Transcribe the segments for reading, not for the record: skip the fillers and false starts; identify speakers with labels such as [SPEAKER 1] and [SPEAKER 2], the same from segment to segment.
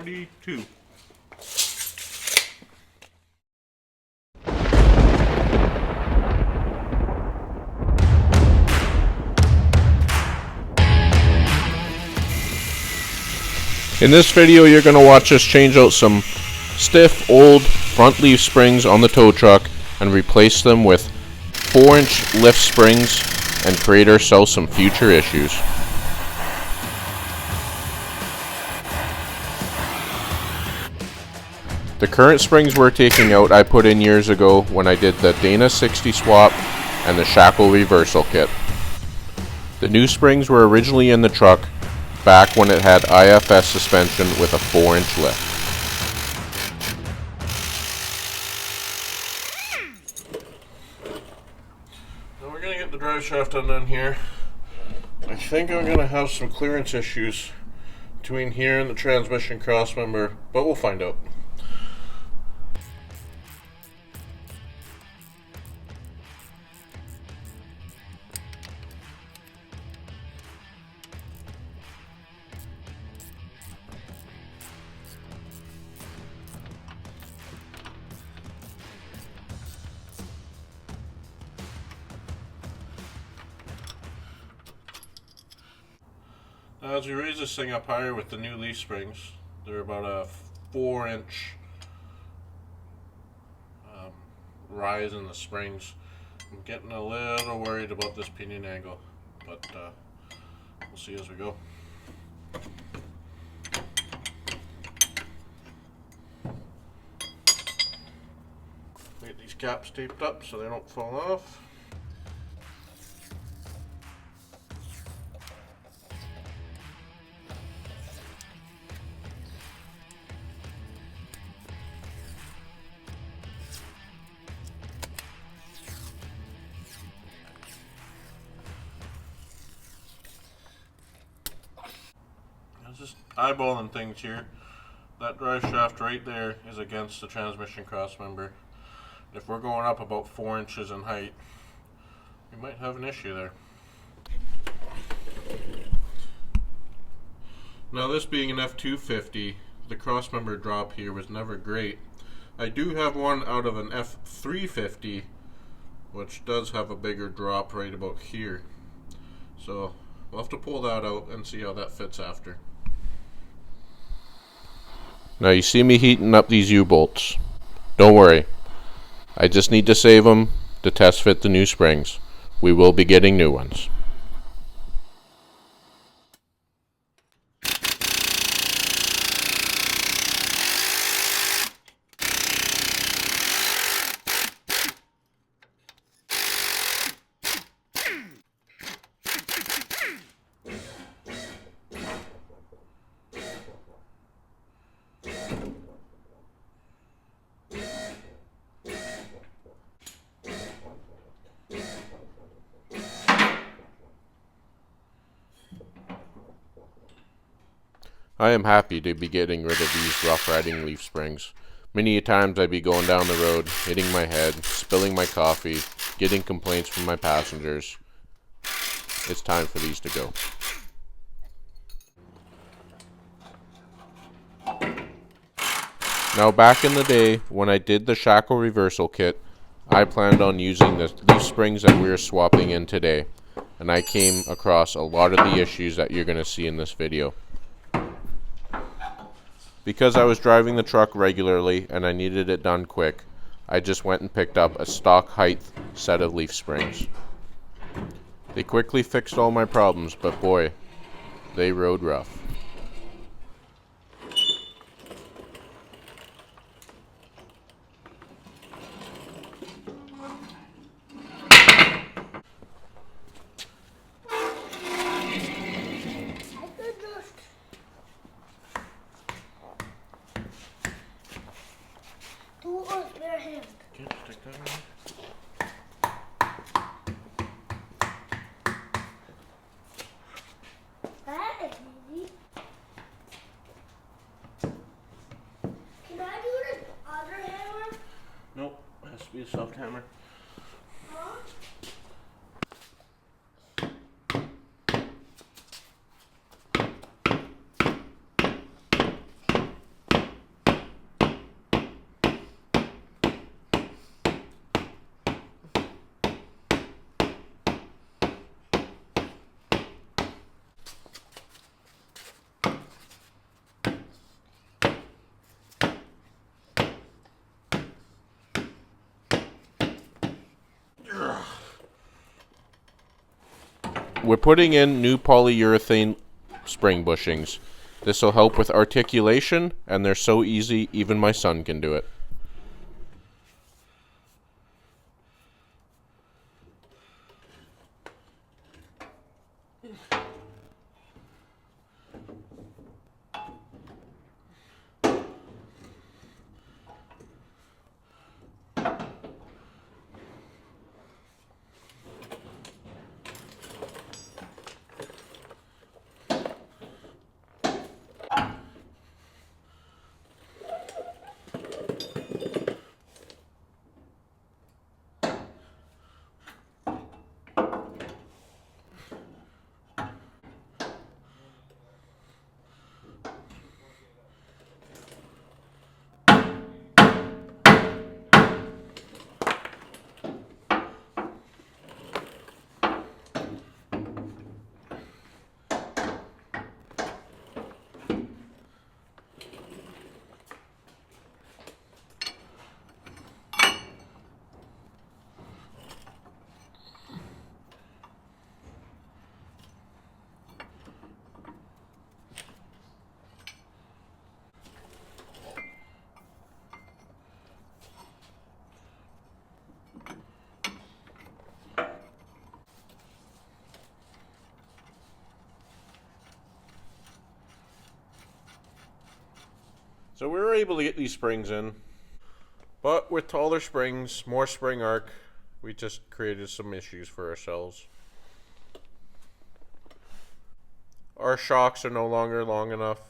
[SPEAKER 1] 42. In this video, you're going to watch us change out some stiff, old front leaf springs on the tow truck and replace them with 4-inch lift springs and create ourselves some future issues. The current springs we're taking out I put in years ago when I did the Dana 60 swap and the shackle reversal kit. The new springs were originally in the truck back when it had IFS suspension with a 4-inch lift. Now we're going to get the drive shaft undone here. I think I'm going to have some clearance issues between here and the transmission crossmember, but we'll find out. Now as we raise this thing up higher with the new leaf springs, they're about a 4-inch rise in the springs. I'm getting a little worried about this pinion angle, but we'll see as we go. Get these caps taped up so they don't fall off. Just eyeballing things here. That drive shaft right there is against the transmission crossmember. If we're going up about 4 inches in height, we might have an issue there. Now this being an F250, the crossmember drop here was never great. I do have one out of an F350, which does have a bigger drop right about here. So we'll have to pull that out and see how that fits after. Now you see me heating up these U-bolts. Don't worry. I just need to save them to test fit the new springs. We will be getting new ones. I am happy to be getting rid of these rough riding leaf springs. Many a times I'd be going down the road, hitting my head, spilling my coffee, getting complaints from my passengers. It's time for these to go. Now back in the day, when I did the shackle reversal kit, I planned on using the leaf springs that we're swapping in today. And I came across a lot of the issues that you're going to see in this video. Because I was driving the truck regularly and I needed it done quick, I just went and picked up a stock height set of leaf springs. They quickly fixed all my problems, but boy, they rode rough.
[SPEAKER 2] That is easy.
[SPEAKER 1] we're putting in new polyurethane spring bushings. This will help with articulation, and they're so easy, even my son can do it. So we were able to get these springs in, but with taller springs, more spring arc, we just created some issues for ourselves. Our shocks are no longer long enough.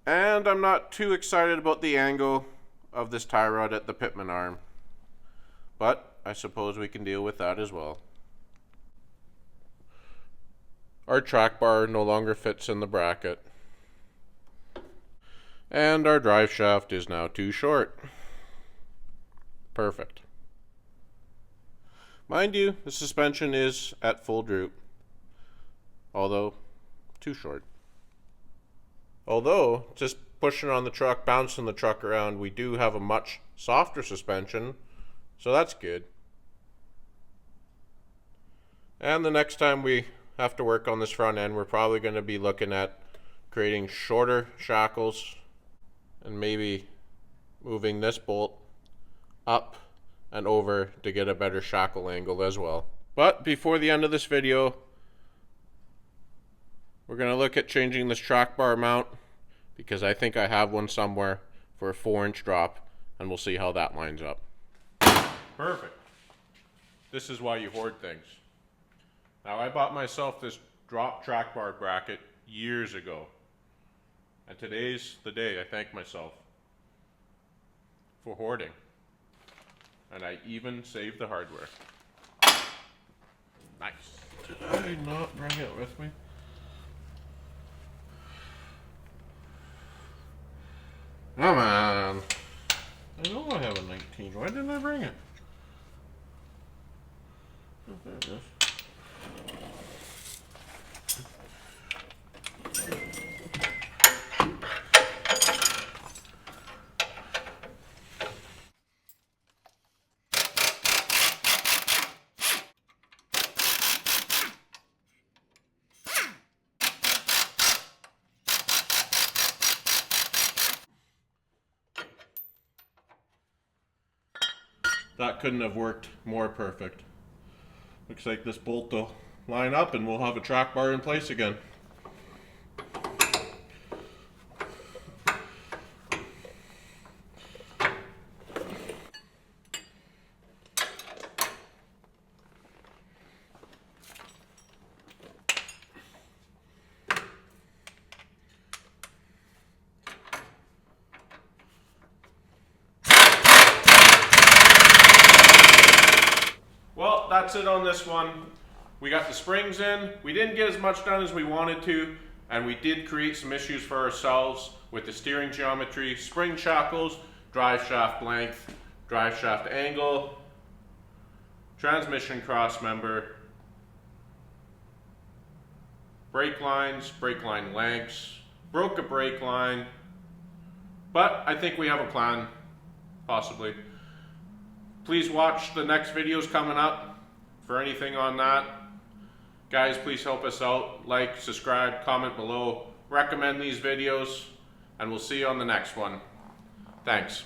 [SPEAKER 1] And I'm not too excited about the angle of this tie rod at the pitman arm, but I suppose we can deal with that as well. Our track bar no longer fits in the bracket. And our drive shaft is now too short. Perfect. Mind you, the suspension is at full droop, although too short. Although, just pushing on the truck, bouncing the truck around, we do have a much softer suspension, so that's good. And the next time we have to work on this front end, we're probably going to be looking at creating shorter shackles and maybe moving this bolt up and over to get a better shackle angle as well. But before the end of this video, we're going to look at changing this track bar mount, because I think I have one somewhere for a 4-inch drop, and we'll see how that lines up. Perfect. This is why you hoard things. Now, I bought myself this drop track bar bracket years ago. And today's the day I thank myself for hoarding. And I even saved the hardware. Nice. Did I not bring it with me? Come on. I know I have a 19. Why didn't I bring it? Oh, there it is. That couldn't have worked more perfect. Looks like this bolt will line up and we'll have a track bar in place again. Well, that's it on this one. We got the springs in. We didn't get as much done as we wanted to, and we did create some issues for ourselves with the steering geometry, spring shackles, drive shaft length, drive shaft angle, transmission cross member, brake lines, brake line lengths, broke a brake line, but I think we have a plan, possibly. Please watch the next videos coming up
[SPEAKER 2] for anything on that. Guys, please help us out. Like, subscribe, comment below, recommend these videos, and we'll see you on the next one. Thanks.